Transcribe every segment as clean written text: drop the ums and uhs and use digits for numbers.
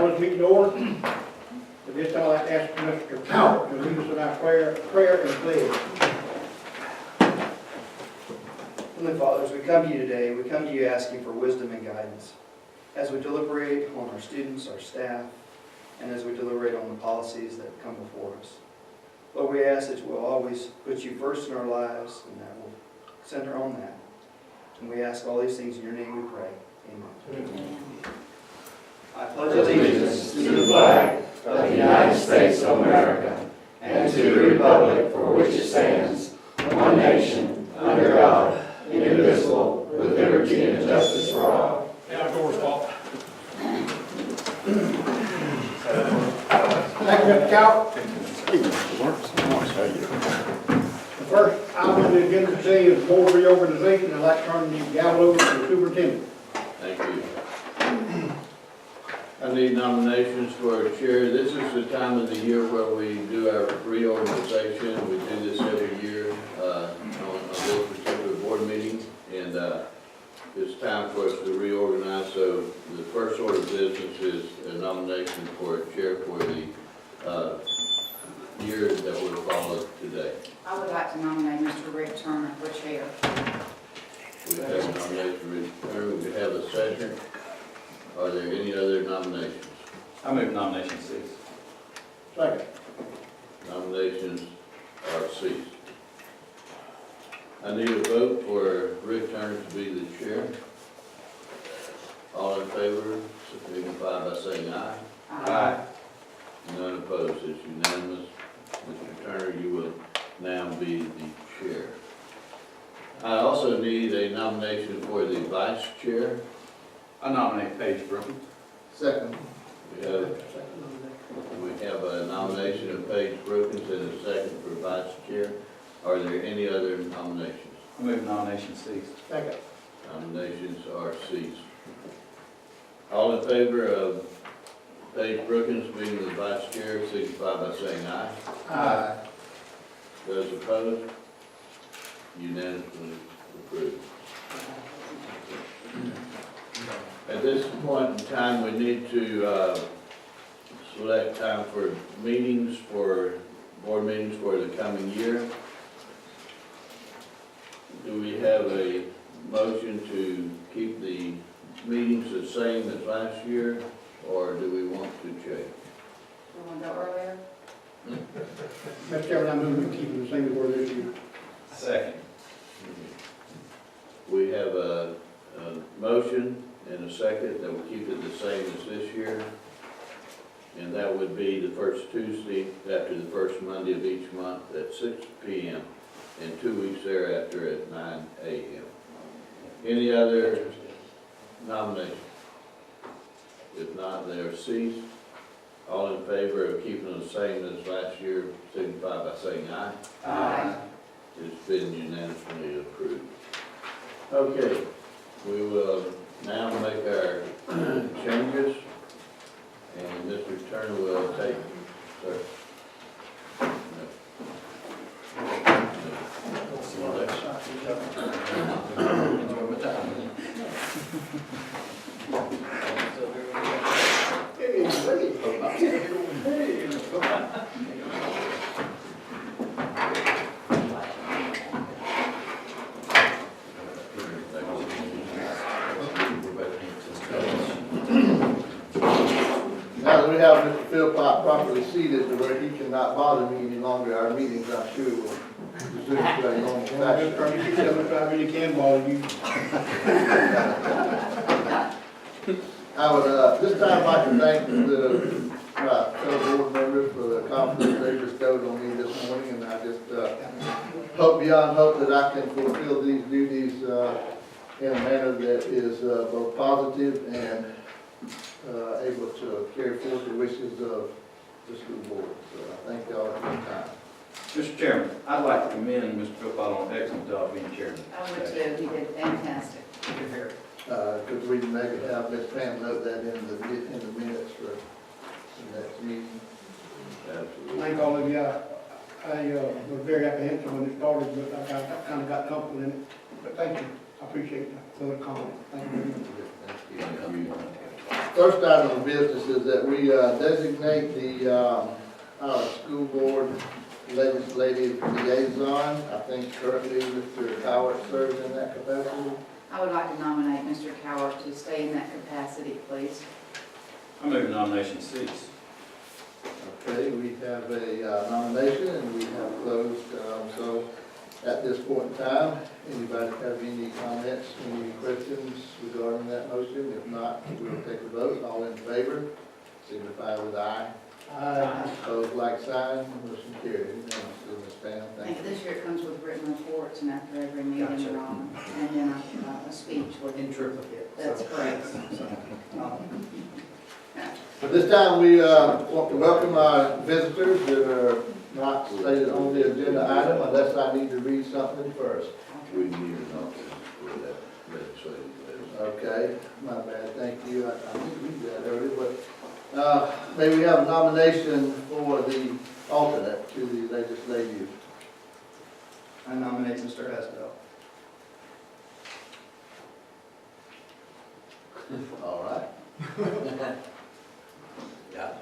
call this meeting to order. At this time, I'd like to ask Mr. Howard to lead us in our prayer and pledge. Heavenly Father, as we come to you today, we come to you asking for wisdom and guidance. As we deliberate on our students, our staff, and as we deliberate on the policies that come before us. Lord, we ask that we'll always put you first in our lives and that we'll center on that. And we ask all these things in your name we pray. Amen. I pledge Allegiance to the flag of the United States of America and to the republic for which it stands, one nation, under God, indivisible, with liberty and justice for all. Outdoors, Paul. Thank you, Mr. Coward. The first item on the agenda today is board reorganization. I'd like to turn the gavel over to the superintendent. Thank you. I need nominations for chair. This is the time of the year where we do our reorganization. We do this every year on this particular board meeting, and it's time for us to reorganize. So the first order of business is a nomination for a chair for the year that will follow today. I would like to nominate Mr. Rick Turner for chair. We have a nomination returned. We have a second. Are there any other nominations? I move nomination cease. Second. Nominations are ceased. I need a vote for Rick Turner to be the chair. All in favor, signify by saying aye. Aye. None opposed, it's unanimous. Mr. Turner, you will now be the chair. I also need a nomination for the vice chair. I nominate Paige Brookins. Second. We have a nomination of Paige Brookins and a second for vice chair. Are there any other nominations? I move nomination cease. Second. Nominations are ceased. All in favor of Paige Brookins being the vice chair, signify by saying aye. Aye. Those opposed? Unanimously approved. At this point in time, we need to select time for meetings, for board meetings for the coming year. Do we have a motion to keep the meetings the same as last year, or do we want to change? You want to go earlier? Mr. Chairman, I move we keep it the same as we're this year. Second. We have a motion and a second that will keep it the same as this year. And that would be the first Tuesday after the first Monday of each month at 6 p.m. and 2 weeks thereafter at 9 a.m. Any other nominations? If not, they are ceased. All in favor of keeping the same as last year, signify by saying aye. Aye. It's been unanimously approved. Okay, we will now make our changes, and Mr. Turner will take, sir. Now that we have Mr. Philpott properly seated to where he cannot bother me any longer, our meetings, I'm sure, will resume to a normal Mr. fashion. Turner, you can tell me if I really can bother you. I would, this time like to thank the, fellow board members for the confidence they bestowed on me this morning, and I just, hope beyond hope that I can fulfill these duties, in a manner that is, both positive and, able to carry forth the wishes of the school board. So I thank y'all for your time. Mr. Chairman, I'd like to commend Mr. Philpott on an excellent job being chairman. I would too. He did fantastic. Could we maybe have Ms. Pam note that in the minutes for the next meeting? Absolutely. Thank all of you. I was very apprehensive when it started, but I kind of got comfortable in it. But thank you. I appreciate the comment. Thank you very much. Thank you. So first item of business is that we designate the our school board legislative liaison. I think currently Mr. Howard serves in that capacity. I would like to nominate Mr. Coward to stay in that capacity, please. I move nomination cease. Okay, we have a nomination and we have closed, so at this point in time, anybody have any comments, any questions regarding that motion? If not, we'll take a vote. All in favor, signify with aye. Opposed, like sign, motion carried. Unanimously, Ms. Pam, thank you. This year it comes with written reports and after every meeting, Gotcha. and then a speech with. In triplicate. That's correct. At this time, we want to welcome our visitors that are not stated on the agenda item unless I need to read something first. We need an alternate for that legislative list. Okay, my bad, thank you. I did read that earlier, but may we have a nomination for the alternate to the legislative? I nominate Mr. Hesdell. All right.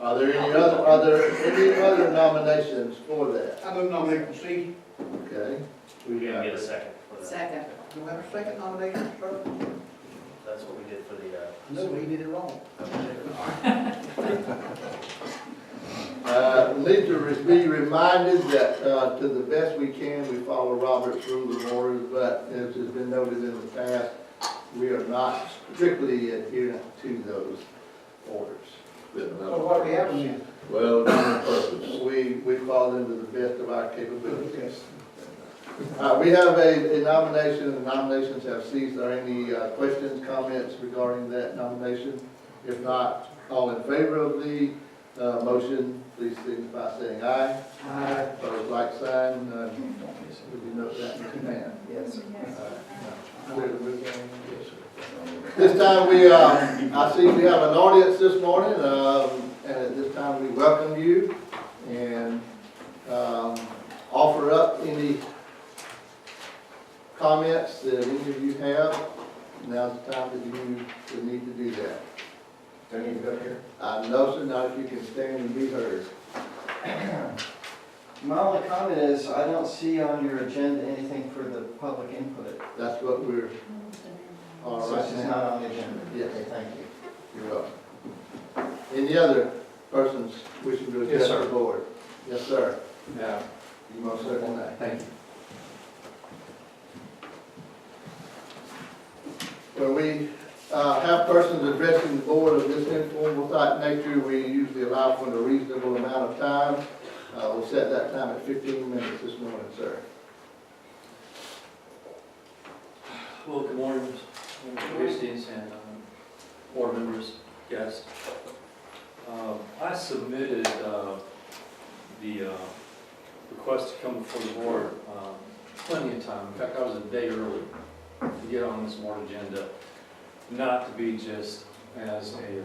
Are there any other nominations for that? I move nomination C. Okay. We didn't get a second for that. Second. Do we have a second nomination, sir? That's what we did for the, No, he did it wrong. Need to be reminded that, to the best we can, we follow Robert's Rules of Order, but as has been noted in the past, we are not strictly adherent to those orders. So what are we having then? Well, on purpose. We fall into the best of our capabilities. We have a nomination, and the nominations have ceased. Are there any questions, comments regarding that nomination? If not, all in favor of the motion, please signify by saying aye. Aye. Opposed, like sign. Would you note that, Mr. Mann? Yes, sir. This time I see we have an audience this morning, and at this time we welcome you and offer up any comments that any of you have. Now's the time that you would need to do that. Do I need to go here? No, sir, not if you can stand and be heard. My only comment is, I don't see on your agenda anything for the public input. That's what we're, all So right it's just now. not on the agenda? Yes. Okay, thank you. You're welcome. Any other persons wishing to address Yes, sir. the board? Yes, sir. Yeah. You most certainly may. Thank you. When we have persons addressing the board of this informal type nature, we usually allow for a reasonable amount of time. We'll set that time at 15 minutes this morning, sir. Well, good morning, Mr. Hastings and board members, guests. I submitted the request to come before the board plenty of time. In fact, I was a day early to get on this board agenda, not to be just as a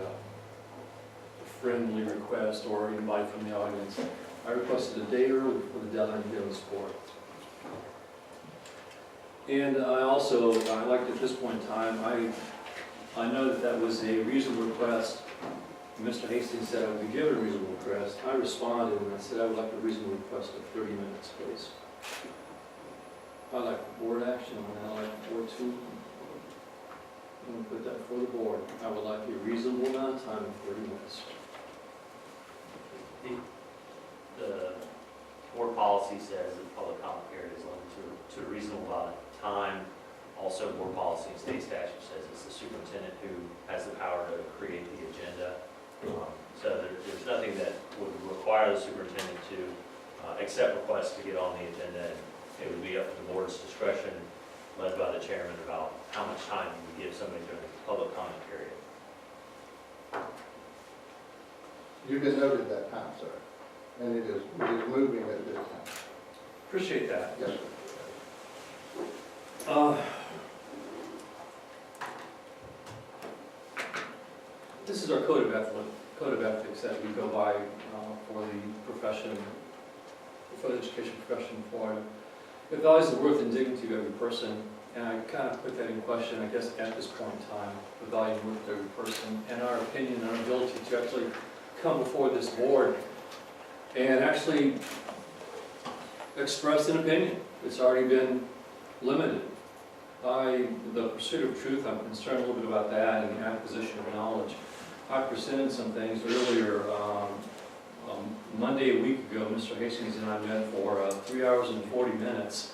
friendly request or invite from the audience. I requested a day early for the deadline to get on this board. And I also, I'd like to, at this point in time, I know that that was a reasonable request. Mr. Hastings said I would be given a reasonable request. I responded and I said I would like a reasonable request of 30 minutes, please. I'd like board action on that. I'd like board to, I'm going to put that before the board. I would like a reasonable amount of time of 30 minutes. the board policy says that public comment period is limited to a reasonable amount of time. Also, board policy and state statute says it's the superintendent who has the power to create the agenda. So there's nothing that would require the superintendent to accept requests to get on the agenda. It would be up to the board's discretion, led by the chairman, about how much time you would give somebody during the public comment period. You've been noted that time, sir, and it is moving at this time. Appreciate that. Yes, sir. This is our code of ethics that we go by for the profession, for the education profession in Florida. It values the worth and dignity of every person And I kind of put that in question, I guess, at this point in time, the value of every person and our opinion, our ability to actually come before this board and actually express an opinion. It's already been limited by the pursuit of truth. I'm concerned a little bit about that and the acquisition of knowledge. I presented some things earlier. Monday, a week ago, Mr. Hastings and I met for 3 hours and 40 minutes.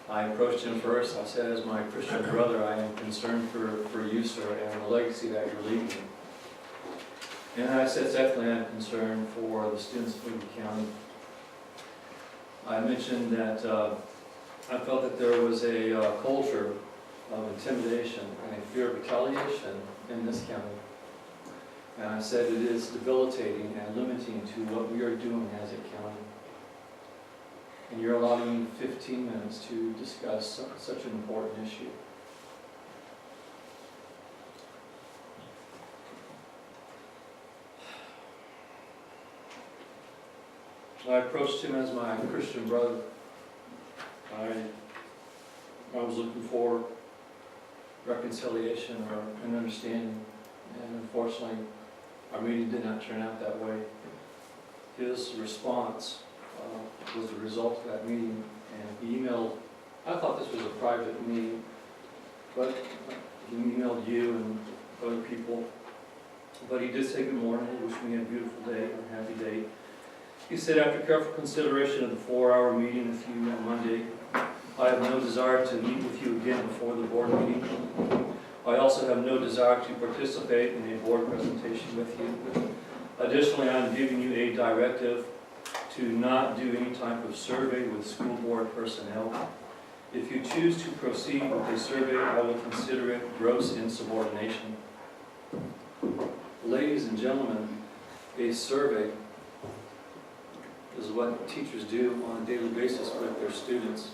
I approached him first. I said, as my Christian brother, I am concerned for you, sir, and the legacy that you're leaving. And I said, secondly, I'm concerned for the students of Lee County. I mentioned that I felt that there was a culture of intimidation and a fear of retaliation in this county. And I said it is debilitating and limiting to what we are doing as a county. And you're allowing me 15 minutes to discuss such an important issue. I approached him as my Christian brother. I was looking for reconciliation or an understanding, and unfortunately, our meeting did not turn out that way. His response was the result of that meeting, and he emailed, I thought this was a private meeting, but he emailed you and other people, but he did say good morning, wished me a beautiful day, a happy day. He said, after careful consideration of the 4-hour meeting with you on Monday, I have no desire to meet with you again before the board meeting. I also have no desire to participate in a board presentation with you. Additionally, I am giving you a directive to not do any type of survey with school board personnel. If you choose to proceed with a survey, I will consider it gross insubordination. Ladies and gentlemen, a survey is what teachers do on a daily basis with their students.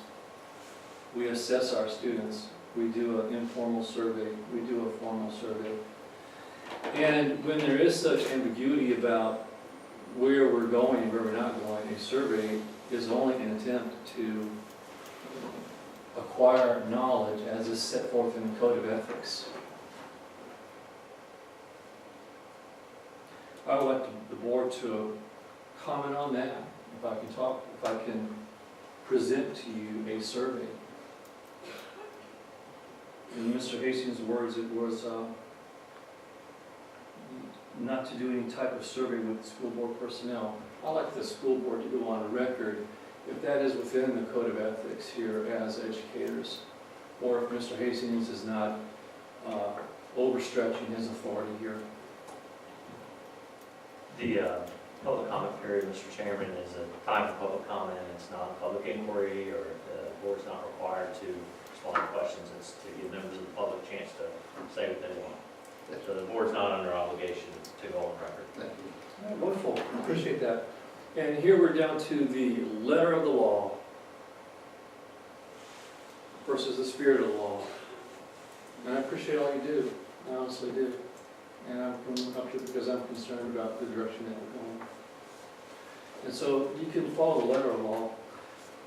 We assess our students. We do an informal survey. We do a formal survey. And when there is such ambiguity about where we're going and where we're not going, a survey is only an attempt to acquire knowledge as is set forth in the Code of Ethics. I would like the board to comment on that, if I can present to you a survey. In Mr. Hastings' words, it was not to do any type of survey with school board personnel. I'd like the school board to go on record if that is within the Code of Ethics here as educators, or if Mr. Hastings is not overstretching his authority here. The public comment period, Mr. Chairman, is a time for public comment. It's not a public inquiry, or the board's not required to respond to questions. It's to give members of the public a chance to say what they want. So the board's not under obligation to go on record. Thank you. Wonderful, appreciate that. And here we're down to the letter of the law versus the spirit of the law. And I appreciate all you do, I honestly do. And I'm coming up to it because I'm concerned about the direction that we're going. And so you can follow the letter of the law,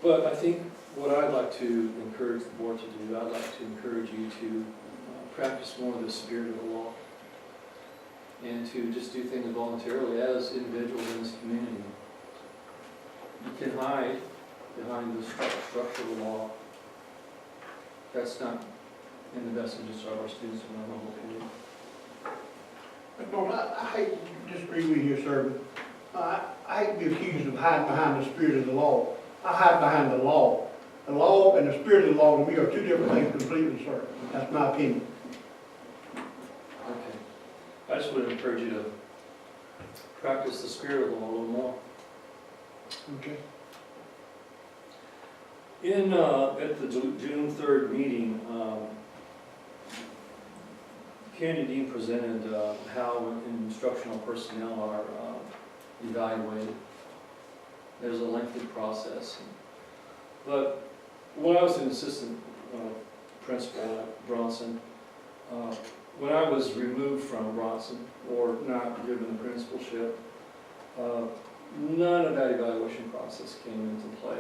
but I think what I'd like to encourage the board to do, I'd like to encourage you to practice more of the spirit of the law and to just do things voluntarily as individuals in this community. You can hide behind the structure of the law. That's not in the best interest of our students, in my humble opinion. Norman, I hate to disagree with you, sir, but I hate to be accused of hiding behind the spirit of the law. I hide behind the law. The law and the spirit of the law to me are two different things completely, sir. That's my opinion. Okay. I just would encourage you to practice the spirit of the law a little more. Okay. At the June 3rd meeting, Candy Dean presented how instructional personnel are evaluated. There's a lengthy process. But when I was an assistant principal at Bronson, when I was removed from Bronson or not given the principalship, none of that evaluation process came into play.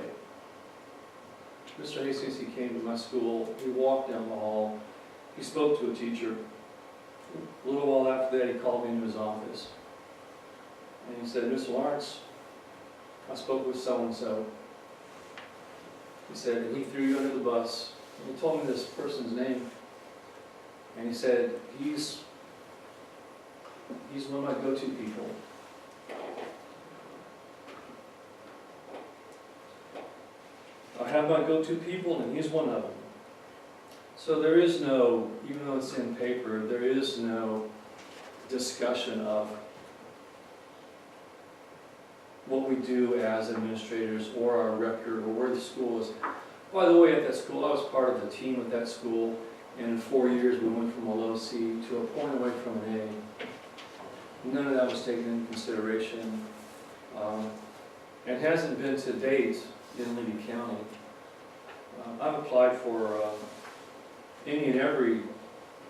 Mr. Hastings, he came to my school, he walked down the hall, he spoke to a teacher. A little while after that, he called me into his office. And he said, Mr. Lawrence, I spoke with so-and-so. He said, and he threw you under the bus. And he told me this person's name. And he said, he's one of my go-to people. I have my go-to people, and he's one of them. So there is no, even though it's in paper, there is no discussion of what we do as administrators or our record or where the school is. By the way, at that school, I was part of the team at that school, and in 4 years we went from a low C to a point away from an A. None of that was taken into consideration. It hasn't been to date in Levy County. I've applied for any and every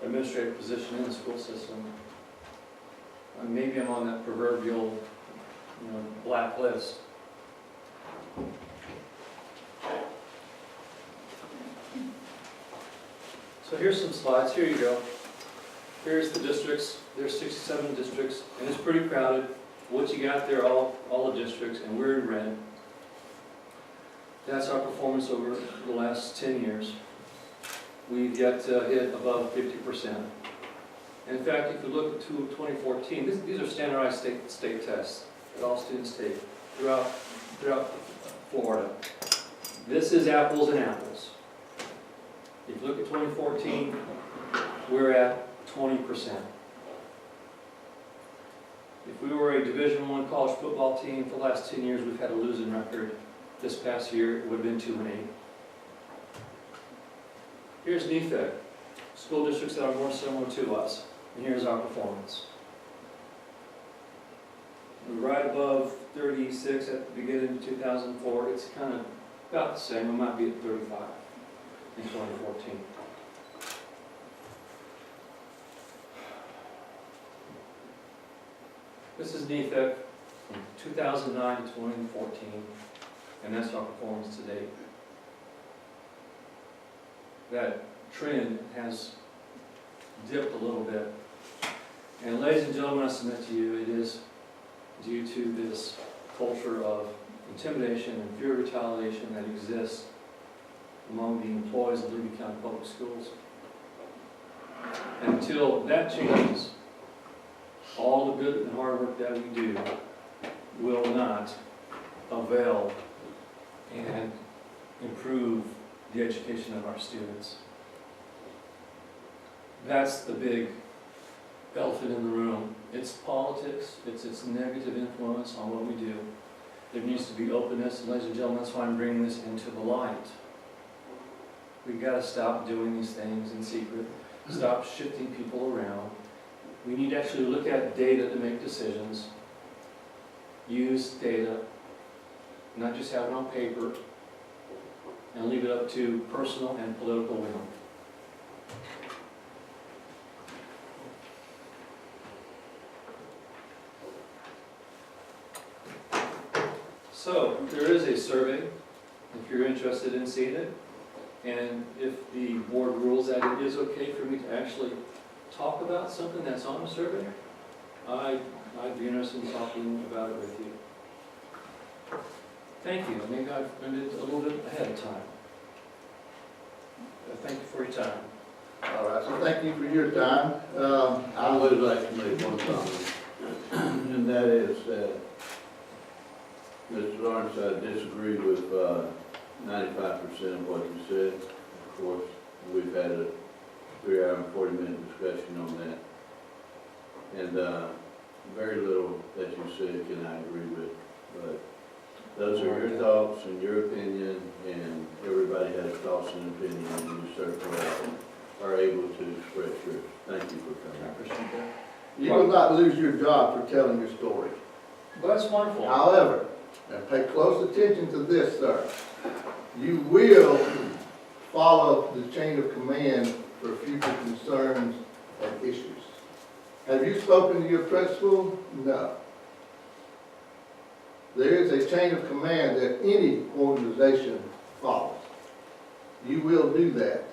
administrative position in the school system. Maybe I'm on that proverbial, blacklist. So here's some slides. Here you go. Here's the districts. There's 67 districts, and it's pretty crowded. What you got there, all the districts, and we're in red. That's our performance over the last 10 years. We've yet to hit above 50%. And in fact, if you look at 2014, these are standardized state tests that all students take throughout Florida. This is apples and apples. If you look at 2014, we're at 20%. If we were a Division I college football team for the last 10 years, we've had a losing record. This past year, it would have been 2-8. Here's NEFAC, school districts that are more similar to us, and here's our performance. We're right above 36 at the beginning of 2004. It's kind of about the same. We might be at 35 in 2014. This is NEFAC from 2009 to 2014, and that's our performance to date. That trend has dipped a little bit. And ladies and gentlemen, I submit to you, it is due to this culture of intimidation and fear of retaliation that exists among the employees of Levy County Public Schools. And until that changes, all the good and hard work that we do will not avail and improve the education of our students. That's the big elephant in the room. It's politics, it's its negative influence on what we do. There needs to be openness, and ladies and gentlemen, that's why I'm bringing this into the light. We've got to stop doing these things in secret, stop shifting people around. We need to actually look at data to make decisions, use data, not just have it on paper, and leave it up to personal and political will. So, there is a survey, if you're interested in seeing it, and if the board rules that it is okay for me to actually talk about something that's on the survey, I'd be interested in talking about it with you. Thank you. Maybe I've ended a little bit ahead of time. Thank you for your time. All right, so thank you for your time. I would like to make one comment, and that is that, Mr. Lawrence, I disagree with 95% of what you said. Of course, we've had a 3-hour and 40-minute discussion on that. And very little that you said can I agree with. But those are your thoughts and your opinion, and everybody has thoughts and opinions, and you certainly are able to express yours. Thank you for I coming. appreciate that. You will not lose your job for telling your story. Well, that's wonderful. However, and pay close attention to this, sir, you will follow the chain of command for future concerns and issues. Have you spoken to your principal? No. There is a chain of command that any organization follows. you will do that.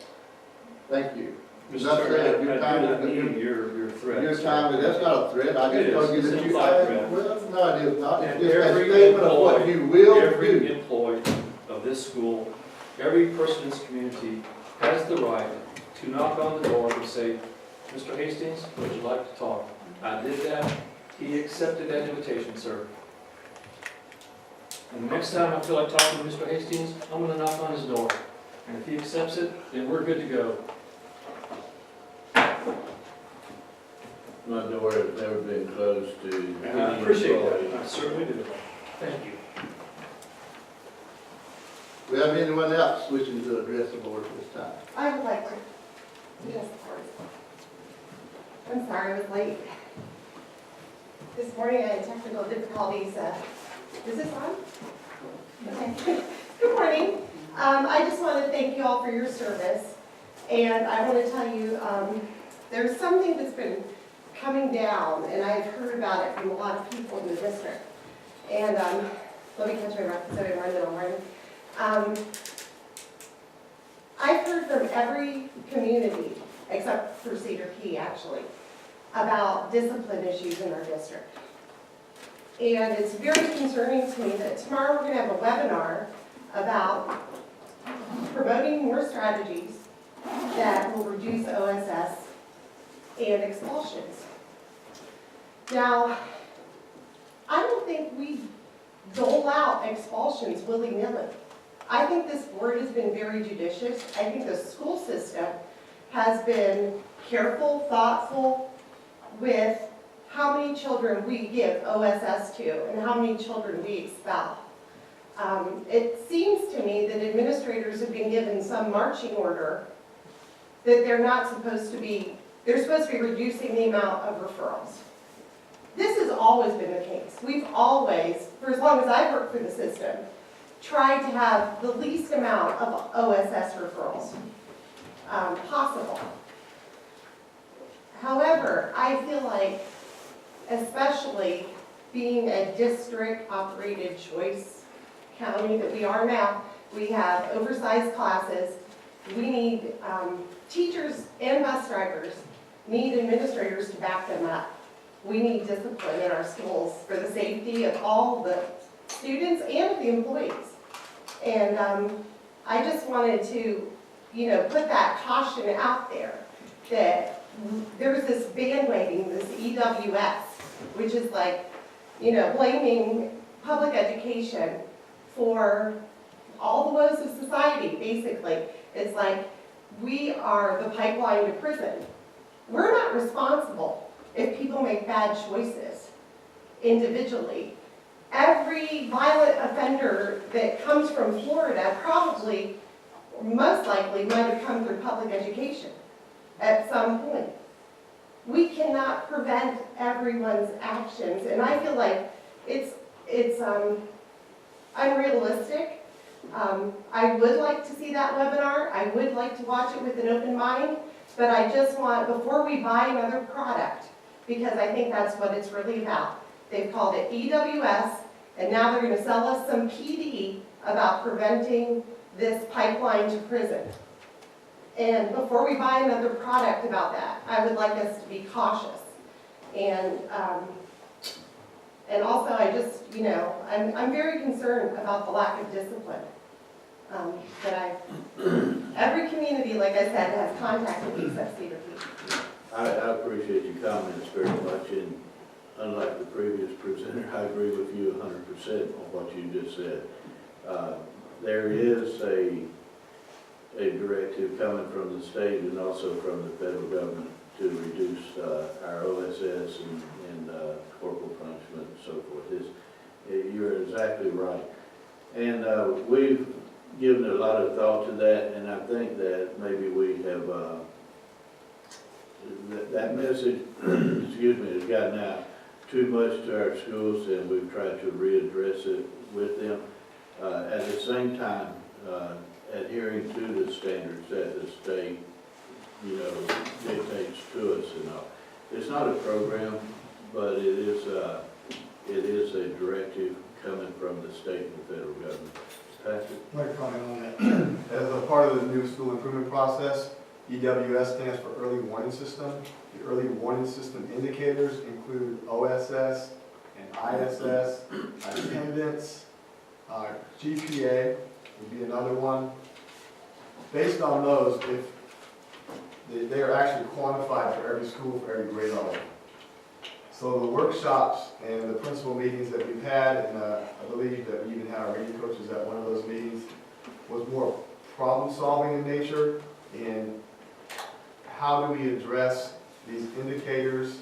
Thank you. Mr. Not saying Chairman, your I time do not is- need your threat. Your time, that's not a threat, I It just told you is. that It's you, a threat. well, no, it is not, it's And just a every statement of what you will Every do. employee of this school, every person in this community has the right to knock on the door and say, Mr. Hastings, would you like to talk? I did that. He accepted that invitation, sir. And the next time I feel like talking to Mr. Hastings, I'm gonna knock on his door. And if he accepts it, then we're good to go. My door has never been closed to And I any appreciate employee. that. I certainly do. Thank you. We have anyone else wishing to address the board at this time? I would like to, yes, I'm sorry I was late. This morning I had technical difficulties. Is this on? Okay. Good morning. I just want to thank you all for your service. And I want to tell you, there's something that's been coming down, and I've heard about it from a lot of people in the district. And let me catch my breath so I run it on. I've heard from every community, except for Cedar Key actually, about discipline issues in our district. And it's very concerning to me that tomorrow we're going to have a webinar about promoting more strategies that will reduce OSS and expulsions. Now, I don't think we dole out expulsions willy-nilly. I think this board has been very judicious. I think the school system has been careful, thoughtful with how many children we give OSS to and how many children we expel. It seems to me that administrators have been given some marching order that they're supposed to be reducing the amount of referrals. This has always been the case. We've always, for as long as I've worked for the system, tried to have the least amount of OSS referrals possible. However, I feel like, especially being a district-operated choice county that we are now, we have oversized classes. We need teachers and bus drivers need administrators to back them up. We need discipline in our schools for the safety of all the students and the employees. And I just wanted to, put that caution out there that there's this bandwagon, this EWS, which is like, blaming public education for all the woes of society, basically. It's like, we are the pipeline to prison. We're not responsible if people make bad choices individually. Every violent offender that comes from Florida probably, most likely, might have come through public education at some point. We cannot prevent everyone's actions, and I feel like it's unrealistic. I would like to see that webinar. I would like to watch it with an open mind, but I just want, before we buy another product, because I think that's what it's really about. They've called it EWS, and now they're going to sell us some PD about preventing this pipeline to prison. And before we buy another product about that, I would like us to be cautious. And also, I just, I'm very concerned about the lack of discipline. Every community, like I said, has contacted me except Cedar Key. I appreciate your comments very much, and unlike the previous presenter, I agree with you 100% on what you just said. There is a directive coming from the state and also from the federal government to reduce our OSS and corporal punishment and so forth. You're exactly right. And we've given a lot of thought to that, and I think that maybe we have, that message, excuse me, has gotten out too much to our schools, and we've tried to readdress it with them. At the same time, adhering to the standards that the state, dictates to us and all. It's not a program, but it is a directive coming from the state and the federal government. Patrick? Like comment on that. As a part of the new school improvement process, EWS stands for Early Warning System. The early warning system indicators include OSS and ISS, attendance, GPA would be another one. Based on those, if they are actually quantified for every school, for every grade level. So the workshops and the principal meetings that we've had, and I believe that we even had our radio coaches at one of those meetings, was more problem-solving in nature, and how do we address these indicators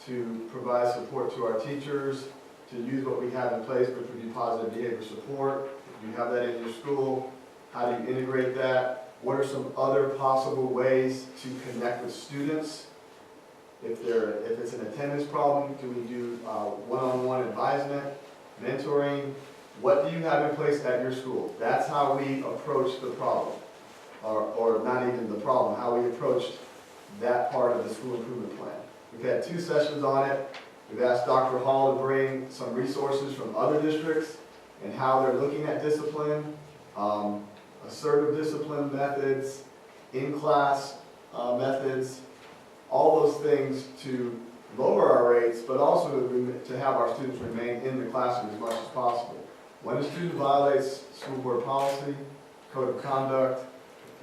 to provide support to our teachers, to use what we have in place, which would be positive behavior support. If you have that in your school, how do you integrate that? What are some other possible ways to connect with students? If it's an attendance problem, do we do one-on-one advisement, mentoring? What do you have in place at your school? That's how we approach the problem, or not even the problem, how we approached that part of the school improvement plan. We've had 2 sessions on it. We've asked Dr. Hall to bring some resources from other districts and how they're looking at discipline, assertive discipline methods, in-class methods, all those things to lower our rates, but also to have our students remain in the classroom as much as possible. When a student violates school board policy, code of conduct,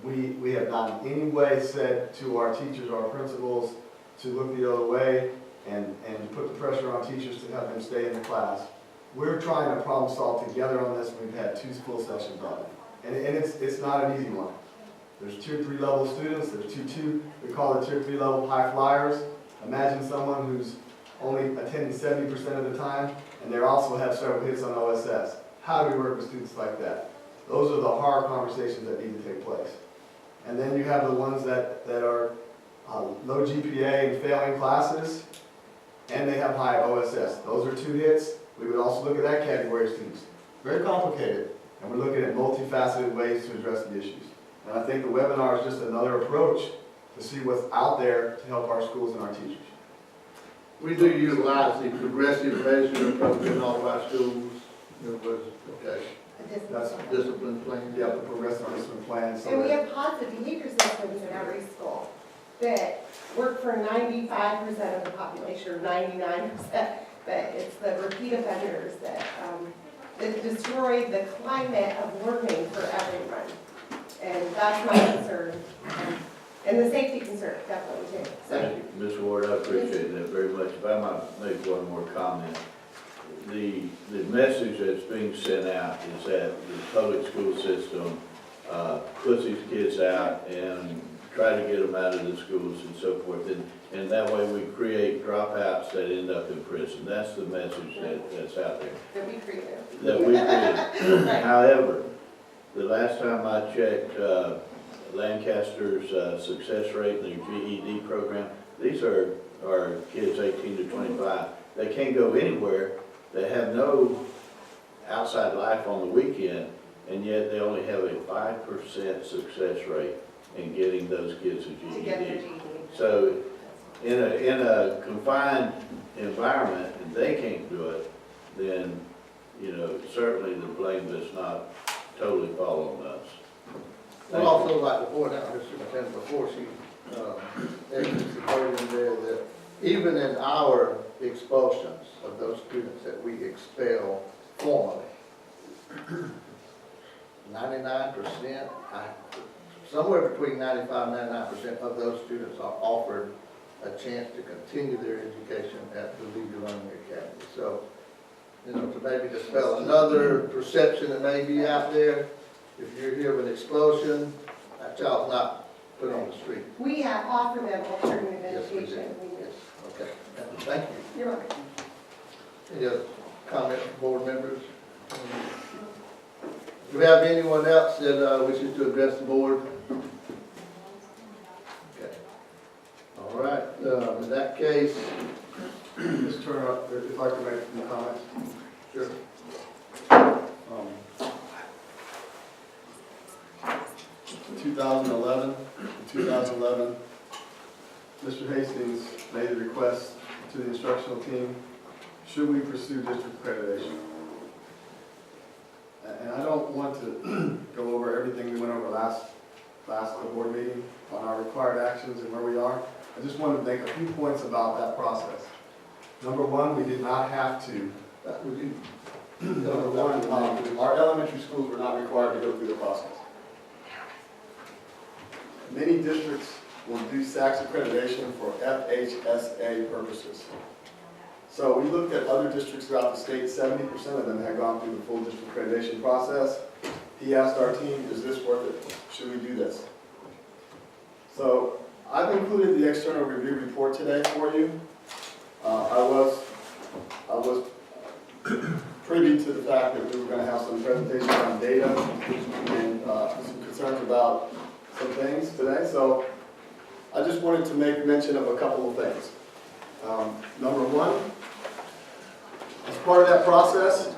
we have not in any way said to our teachers or our principals to look the other way and put the pressure on teachers to have them stay in the class. We're trying to problem solve together on this, and we've had 2 full sessions on it. And it's not an easy one. There's Tier 3 level students, there's we call it Tier 3 level high flyers. Imagine someone who's only attending 70% of the time, and they also have several hits on OSS. How do we work with students like that? Those are the hard conversations that need to take place. And then you have the ones that are low GPA and failing classes, and they have high OSS. Those are 2 hits. We would also look at that category of students. Very complicated, and we're looking at multifaceted ways to address the issues. And I think the webinar is just another approach to see what's out there to help our schools and our teachers. We do utilize the progressive measure approach in all of our schools. Okay, That's discipline plan. the progressive discipline plan. So And we that- have positive behavior systems in every school that work for 95% of the population, or 99%, but it's the repeat offenders that destroy the climate of learning for everyone. And that's my concern, and the safety concern, definitely too. So, Thank you, Ms. Ward, I appreciate that very much. If I might make one more comment. The message that's being sent out is that the public school system puts these kids out and try to get them out of the schools and so forth. And that way we create dropouts that end up in prison. That's the message that's out there. that we created. That we create. However, the last time I checked Lancaster's success rate in their GED program, these are kids 18 to 25. They can't go anywhere. They have no outside life on the weekend, and yet they only have a 5% success rate in getting those kids a To get their GED. GED. So in a confined environment, and they can't do it, then, certainly the blame does not totally fall on us. I'd also like to point out, Mr. Superintendent, before she exits the podium there, that even in our expulsions of those students that we expel formally, 99%, somewhere between 95 and 99% of those students are offered a chance to continue their education at the Leader Learning Academy. So, to maybe dispel another perception that may be out there, if you're here with an expulsion, that child's not put on the street. We have offered them alternative Yes, we do. education. Yes, okay. Thank you. You're welcome. Any other comments from board members? Do we have anyone else that wishes to address the board? Okay. All right, in that case, Ms. Turner, if I could make a few comments. sure. 2011, Mr. Hastings made a request to the instructional team, should we pursue district accreditation? And I don't don't want to go over everything we went over last board meeting on our required actions and where we are. I just wanted to make a few points about that process. Number one, we did not have to. Number one, our elementary schools were not required to go through the process. Many districts will do SACS accreditation for FHSA purposes. So we looked at other districts throughout the state, 70% of them had gone through the full district accreditation process. He asked our team, is this worth it? Should we do this? So I've included the external review report today for you. I was privy to the fact that we were going to have some presentations on data and some concerns about some things today. So I just wanted to make mention of a couple of things. Number one, as part of that process,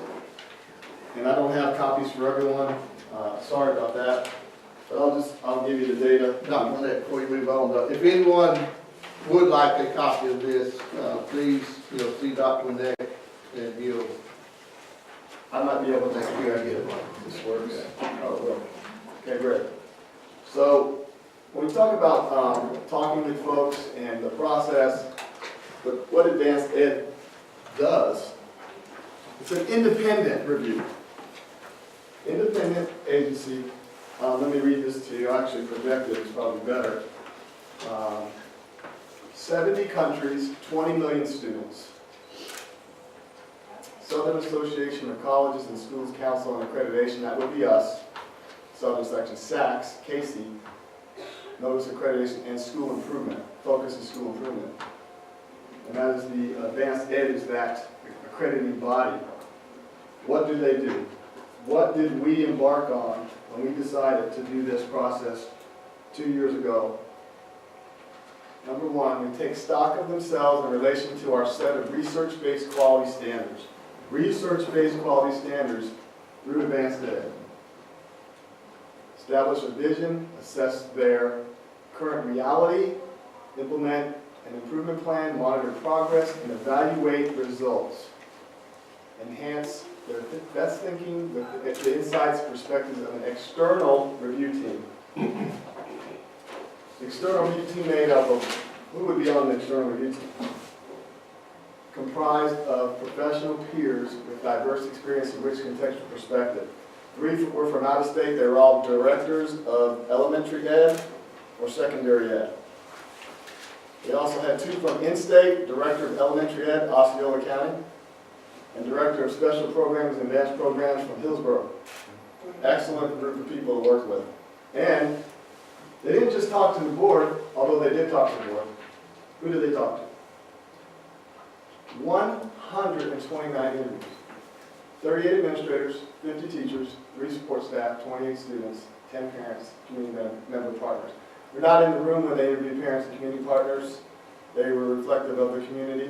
and I don't have copies for everyone, sorry about that, but I'll give you the data. Dr. Monette, before you move on, if anyone would like a copy of this, please, see Dr. Monette, and he'll, I might be able to make sure I get it. This works. Oh, well. Okay, great. So when we talk about talking with folks and the process, what Advanced Ed does, it's an independent review. Independent agency. Let me read this to you. I actually projected it's probably better. 70 countries, 20 million students. Southern Association of Colleges and Schools Council on Accreditation, that would be us. Southern Section, SACS, Casey, Notice Accreditation, and School Improvement. Focus is School Improvement. And that is the Advanced Ed is that accrediting body. What do they do? What did we embark on when we decided to do this process 2 years ago? Number one, we take stock of themselves in relation to our set of research-based quality standards. Research-based quality standards through Advanced Ed. Establish a vision, assess their current reality, implement an improvement plan, monitor progress, and evaluate results. Enhance their best thinking with the insights, perspectives of an external review team. The external review team made up of, who would be on the external review team? Comprised of professional peers with diverse experience and rich contextual perspective. 3 were from out of state. They were all directors of elementary ed or secondary ed. We also had 2 from in-state, director of elementary ed, Osceola County, and director of special programs and advanced programs from Hillsborough. Excellent group of people to work with. And they didn't just talk to the board, although they did talk to the board. Who did they talk to? 129 interviews. 38 administrators, 50 teachers, 3 support staff, 28 students, 10 parents, community member partners. We're not in the room when they interview parents and community partners. They were reflective of the community.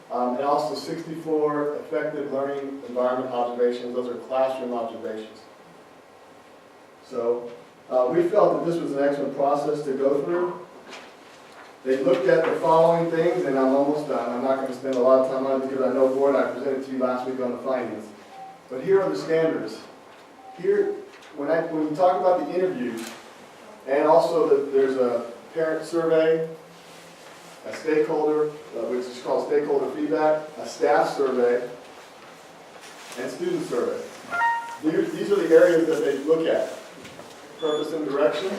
And also 64 effective learning environment observations. Those are classroom observations. So we felt that this was an excellent process to go through. They looked at the following things, and I'm almost done. I'm not going to spend a lot of time on it because I know, board, I presented to you last week on the findings. But here are the standards. Here, when we talk about the interviews, and also there's a parent survey, a stakeholder, which is called stakeholder feedback, a staff survey, and student survey. These are the areas that they look at. Purpose and direction.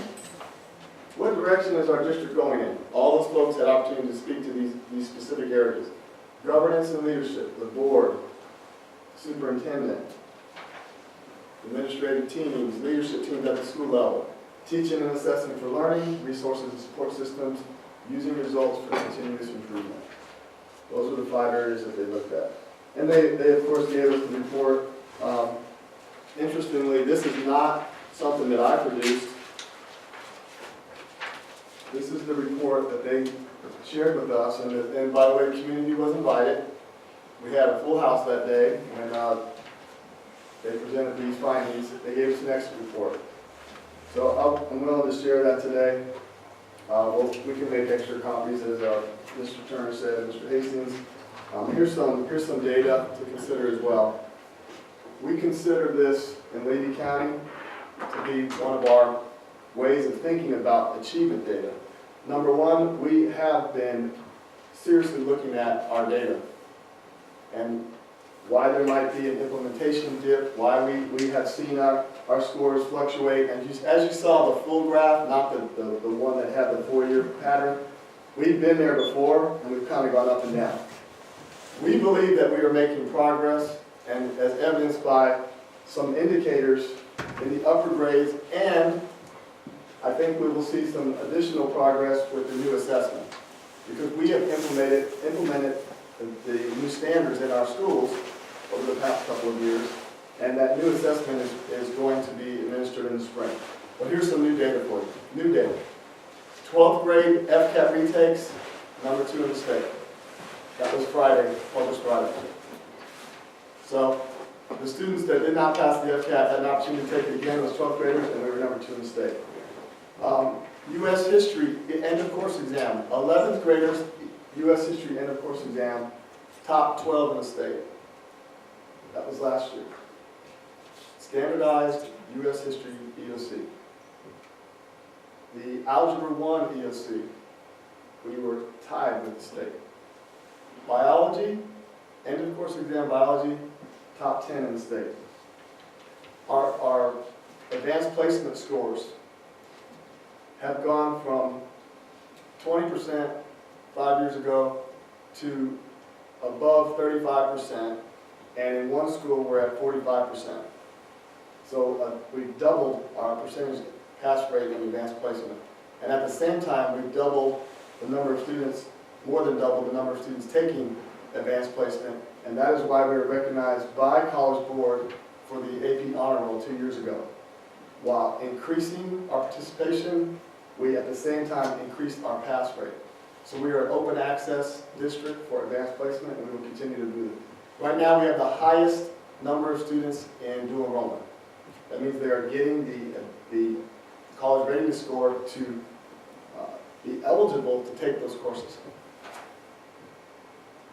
What direction is our district going in? All those folks had opportunity to speak to these specific areas. Governance and leadership, the board, superintendent, administrative teams, leadership teams at the school level, teaching and assessing for learning, resources and support systems, using results for continuous improvement. Those are the 5 areas that they looked at. And they of course gave us the report. Interestingly, this is not something that I produced. This is the report that they shared with us, and by the way, the community was invited. We had a full house that day, and they presented these findings. They gave us an exit report. So I'm willing to share that today. We can make extra copies, as Mr. Turner said, Mr. Hastings. Here's some data to consider as well. we consider this in Levy County to be one of our ways of thinking about achievement data. Number one, we have been seriously looking at our data and why there might be an implementation dip, why we have seen our scores fluctuate. And as you saw the full graph, not the one that had the 4-year pattern, we've been there before and we've kind of gone up and down. We believe that we are making progress, and as evidenced by some indicators in the upper grades, and I think we will see some additional progress with the new assessment, because we have implemented the new standards in our schools over the past couple of years, and that new assessment is going to be administered in the spring. Well, here's some new data for you. New data. 12th grade FCAT retakes, number 2 in the state. That was Friday, published Friday. So the students that did not pass the FCAT had an opportunity to take it again, was 12th graders, and we were number 2 in the state. U.S. history, end of course exam. 11th graders, U.S. history end of course exam, top 12 in the state. That was last year. Standardized U.S. history EOC. The Algebra 1 EOC, we were tied with the state. Biology, end of course exam biology, top 10 in the state. Our advanced placement scores have gone from 20% 5 years ago to above 35%, and in one school we're at 45%. So we've doubled our percentage pass rate in advanced placement. And at the same time, we've doubled the number of students, more than doubled the number of students taking advanced placement, and that is why we were recognized by College Board for the AP Honor Roll 2 years ago. While increasing our participation, we at the same time increased our pass rate. So we are an open access district for advanced placement, and we will continue to do it. Right now, we have the highest number of students in dual enrollment. That means they are getting the college readiness score to be eligible to take those courses.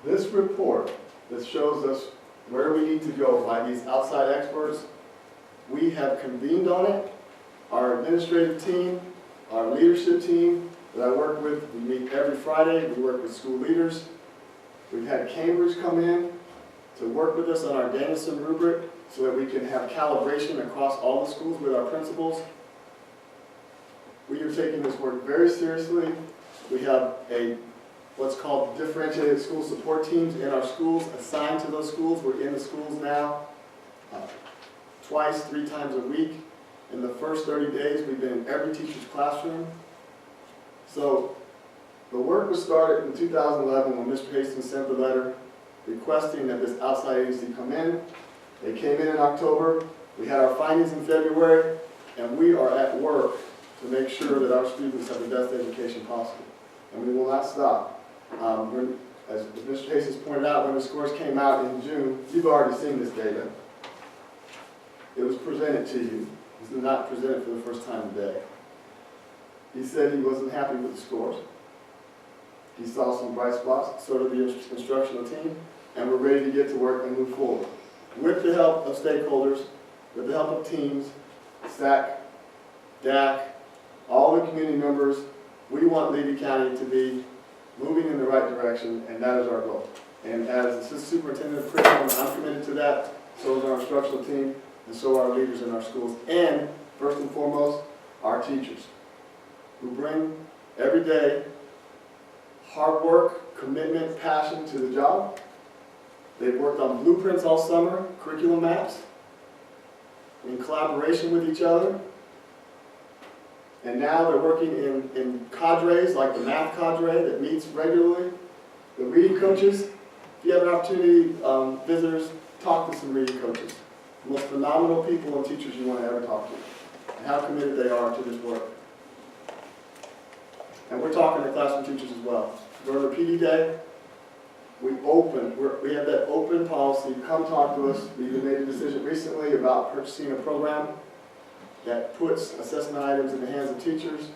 This report that shows us where we need to go by these outside experts, we have convened on it. Our administrative team, our leadership team that I work with, we meet every Friday. We work with school leaders. We've had Cambridge come in to work with us on our Danielson rubric so that we can have calibration across all the schools with our principals. We are taking this work very seriously. We have what's called differentiated school support teams in our schools assigned to those schools. We're in the schools now twice, 3 times a week. In the first 30 days, we've been in every teacher's classroom. So the work was started in 2011 when Mr. Hastings sent the letter requesting that this outside agency come in. They came in October. We had our findings in February, and we are at work to make sure that our students have the best education possible. And we will not stop. As Mr. Hastings pointed out, when the scores came out in June, you've already seen this data. It was presented to you. It was not presented for the first time today. He said he wasn't happy with the scores. He saw some bright spots, so did the instructional team, and we're ready to get to work and move forward. With the help of stakeholders, with the help of teams, SAC, DAC, all the community members, we want Levy County to be moving in the right direction, and that is our goal. And as Assistant Superintendent of Curriculum, I'm committed to that, so is our instructional team, and so are our leaders in our schools, and first and foremost, our teachers, who bring every day hard work, commitment, passion to the job. They've worked on blueprints all summer, curriculum maps, in collaboration with each other. And now they're working in cadres, like the math cadre that meets regularly. The reading coaches, if you have an opportunity, visitors, talk to some reading coaches. The most phenomenal people and teachers you want to ever talk to, and how committed they are to this work. And we're talking to classroom teachers as well. During the PD day, we have that open policy, come talk to us. We even made a decision recently about purchasing a program that puts assessment items in the hands of teachers.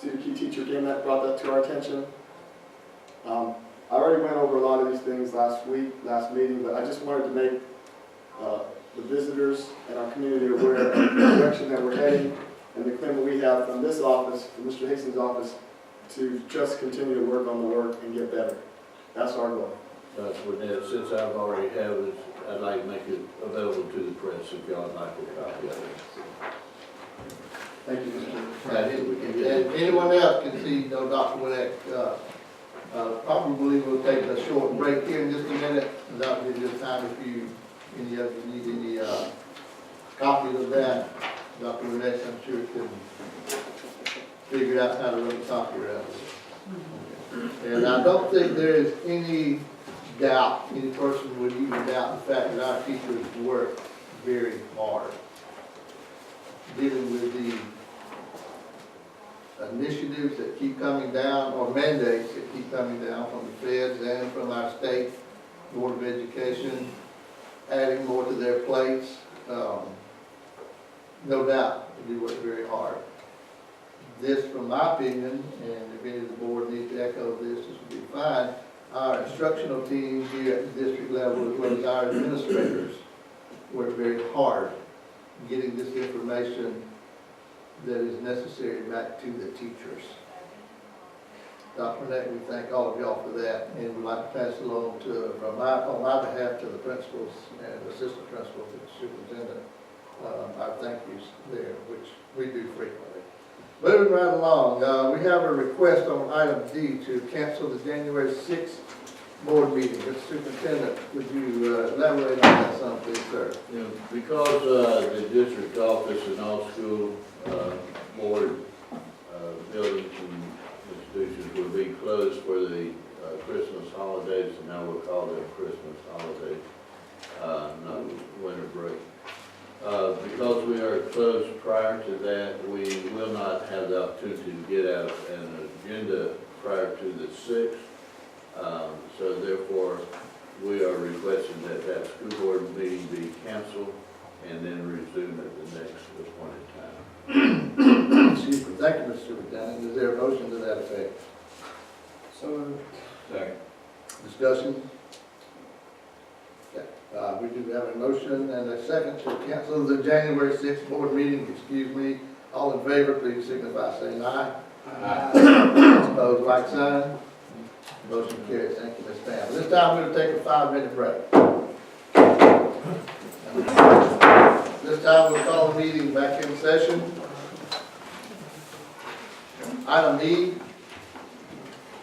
Cedar Key teacher brought that to our attention. I already went over a lot of these things last meeting, but I just wanted to make the visitors and our community are aware of the direction that we're heading and the commitment we have from this office, from Mr. Hastings' office, to just continue to work on the work and get better. That's our goal. That's what it is. Since I've already have it, I'd like to make it available to the press if y'all would like a copy of it. Thank you, Mr. And anyone else can see, no, Dr. Winnick, probably we'll take a short break here in just a minute. That'll give you time if any of you need any copies of that. Dr. Winnick, I'm sure can figure out how to run a copy around it. And I don't think there is any doubt, any person would even doubt the fact that our teachers work very hard dealing with the initiatives that keep coming down, or mandates that keep coming down from the feds and from our state Board of Education, adding more to their plates. No doubt, they do work very hard. This, from my opinion, and if any of the board needs to echo this would be fine, our instructional teams here at the district level, as well as our administrators, work very hard getting this information that is necessary back to the teachers. Dr. Burnett, we thank all of y'all for that, and we'd like to pass it along to, on my behalf, to the principals and assistant principals and the superintendent. Our thank yous there, which we do frequently. Moving right along, we have a request on item D to cancel the January 6th board meeting. Mr. Superintendent, would you elaborate on that some, please, sir? You know, because the district office and all school board buildings and institutions will be closed for the Christmas holidays, and now we'll call them Christmas holidays, not winter break. Because we are closed prior to that, we will not have the opportunity to get out an agenda prior to the 6th. So therefore, we are requesting that that school board meeting be canceled and then resume at the next appointed time. Excuse me. Thank you, Mr. Superintendent. Is there a motion to that effect? So, Second. Discussion? Okay. We do have a motion and a second to cancel the January 6th board meeting. Excuse me. All in favor, please signify by saying aye. Aye. Opposed, like sign. Motion carries. Thank you, Ms. Pam. This time we're going to take a 5-minute break. This time we'll call the meeting back in session. Item E,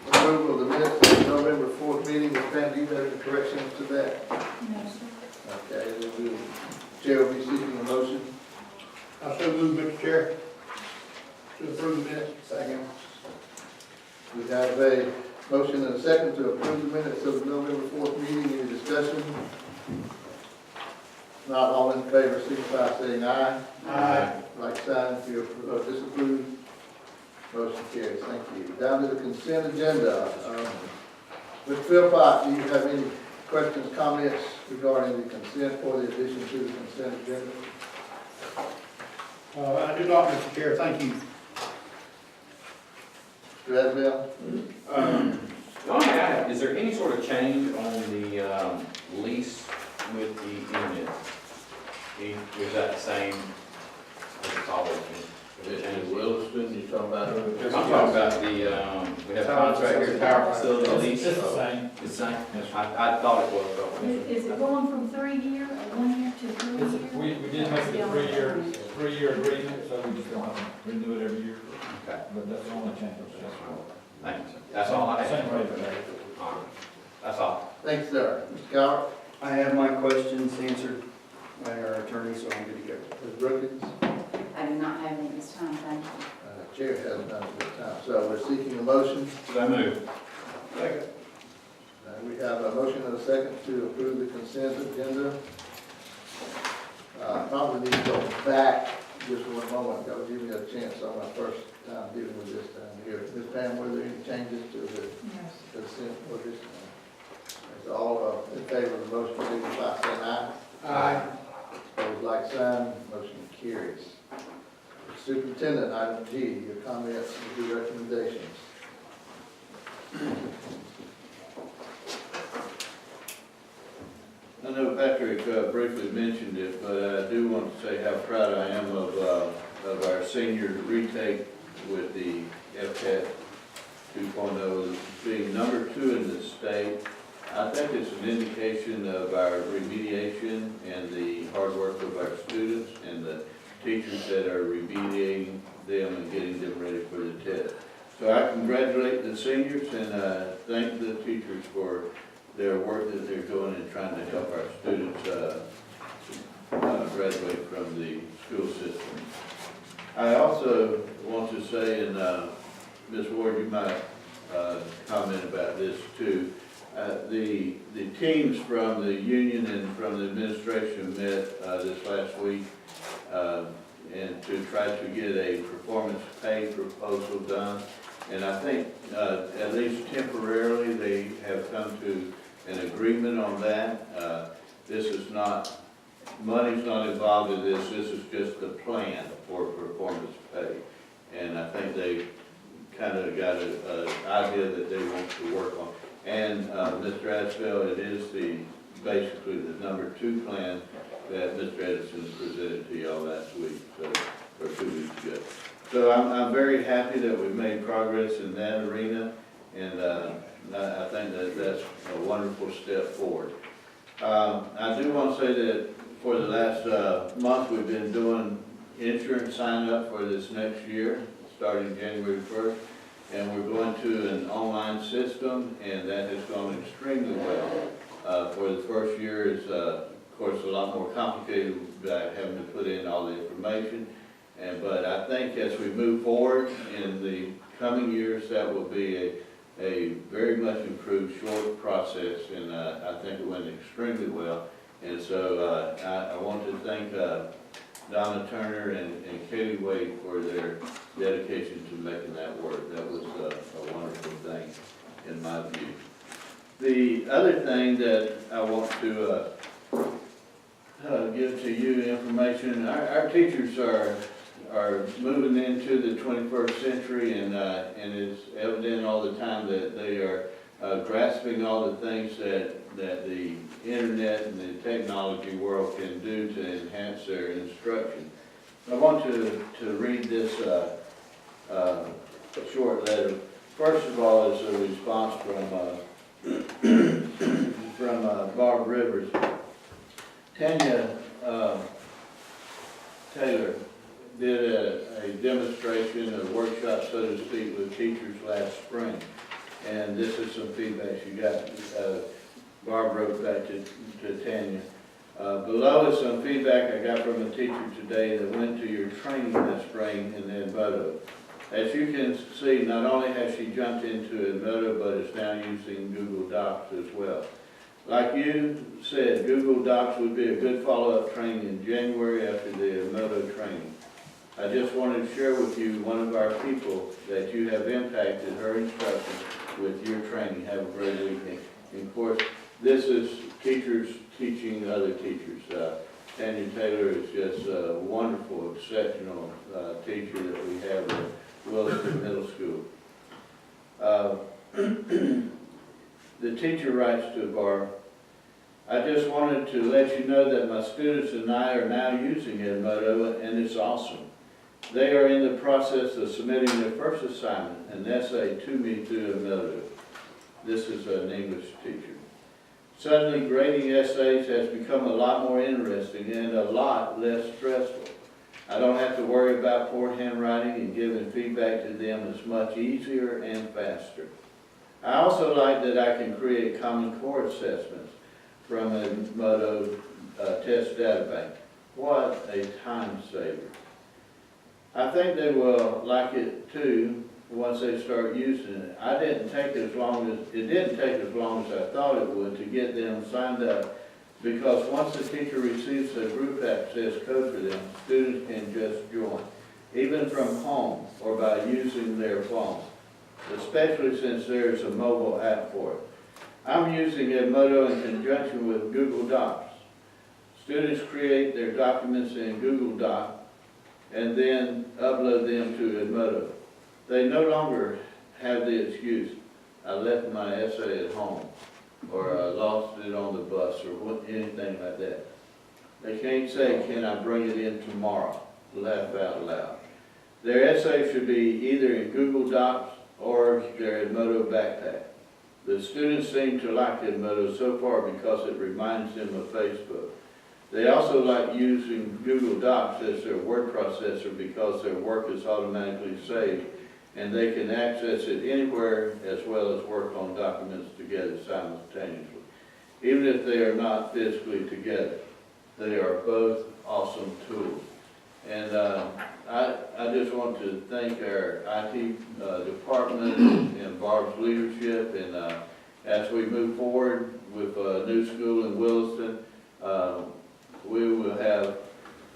approval of the minutes of the November 4th meeting. Ms. Pam, do you have any corrections to that? No, sir. Okay, then we'll, Chair will be seeking a motion. I so move, Mr. Chair, to approve the minutes. Second. We have a motion and a second to approve the minutes of the November 4th meeting. Any discussion? Not all in favor, signify by saying aye. Aye. Like sign if you disapprove. Motion carries. Thank you. Down to the consent agenda. Mr. Philpott, do you have any questions, comments regarding the consent or the addition to the consent agenda? I do not, Mr. Chair, thank you. Mr. Asbell? The only thing I have, is there any sort of change on the lease with the internet? Is that the same as it's always been? In Williston, you talking about? I'm talking about the, we have a contract here, tower facility lease. It's the same. It's the same? I thought it was, though. Is it going from 3 year, or 1 year to 3 year? We did make it a three-year agreement, so we just don't have to renew it every year. Okay, But that's the only change. thanks. That's all I Same rate, have. right? All right. That's all. Thanks, sir. Mr. Cowart? I have my questions answered by our attorney, so I'm good to go. Ms. Brookins? I do not have any this time, thank you. Chair has none at this time. So we're seeking a motion. So move. Second. We have a motion and a second to approve the consent agenda. Probably need to go back just for one moment. That would give me a chance on my first time dealing with this down here. Ms. Pam, were there any changes to the consent or this? It's all in favor of the motion, signify by saying aye. Aye. Opposed, like sign. Motion carries. Superintendent, item G, your comments and your recommendations. None know Patrick briefly mentioned it, but I do want to say how proud I am of our senior retake with the FCAT 2.0 being number 2 in the state. I think it's an indication of our remediation and the hard work of our students and the teachers that are remediating them and getting them ready for the test. So I congratulate the seniors and thank the teachers for their work that they're doing in trying to help our students graduate from the school system. I also want to say, and Ms. Ward, you might comment about this too, the teams from the union and from the administration met this last week and to try to get a performance pay proposal done. And I think at least temporarily they have come to an agreement on that. This is not, money's not involved in this, this is just the plan for performance pay. And I think they kind of got an idea that they want to work on. And Mr. Asfeld, it is basically the number 2 plan that Mr. Edison presented to y'all last week, or 2 weeks ago. So I'm very happy that we've made progress in that arena, and I think that that's a wonderful step forward. I do want to say that for the last month, we've been doing insurance sign-up for this next year, starting January 1st, and we're going to an online system, and that has gone extremely well. For the first year, it's of course a lot more complicated by having to put in all the information, but I think as we move forward in the coming years, that will be a very much improved short process, and I think it went extremely well. And so I want to thank Donna Turner and Katie Wade for their dedication to making that work. That was a wonderful thing in my view. The other thing that I want to give to you information, our teachers are moving into the 21st century, and it's evident all the time that they are grasping all the things that the internet and the technology world can do to enhance their instruction. I want to read this short letter. First of all, is a response from Barb Rivers. Tanya Taylor did a demonstration, a workshop, so to speak, with teachers last spring. And this is some feedback she got. Barb wrote back to Tanya. Below is some feedback I got from a teacher today that went to your training this spring in Edmodo. As you can see, not only has she jumped into Edmodo, but is now using Google Docs as well. Like you said, Google Docs would be a good follow-up training in January after the Edmodo training. I just wanted to share with you one of our people that you have impacted her instruction with your training. Have a great weekend. And of course, this is teachers teaching other teachers. Tanya Taylor is just a wonderful, exceptional teacher that we have at Williston Middle School. The teacher writes to Barb, I just wanted to let you know that my students and I are now using Edmodo, and it's awesome. They are in the process of submitting their first assignment, an essay to me through Edmodo. This is an English teacher. Suddenly, grading essays has become a lot more interesting and a lot less stressful. I don't have to worry about poor handwriting, and giving feedback to them is much easier and faster. I also like that I can create Common Core assessments from a Edmodo test data bank. What a time saver. I think they will like it too once they start using it. It didn't take as long as I thought it would to get them signed up, because once the teacher receives a group access code for them, students can just join, even from home or by using their phone, especially since there's a mobile app for it. I'm using Edmodo in conjunction with Google Docs. Students create their documents in Google Doc and then upload them to Edmodo. They no longer have the excuse, I left my essay at home. or lost it on the bus, or anything like that. They can't say, can I bring it in tomorrow? Laugh out loud. Their essay should be either in Google Docs or their Edmodo backpack. The students seem to like Edmodo so far because it reminds them of Facebook. They also like using Google Docs as their word processor because their work is automatically saved and they can access it anywhere as well as work on documents together simultaneously. Even if they are not physically together, they are both awesome tools. And I just want to thank our IT department and Barb's leadership, and as we move forward with a new school in Williston, we will have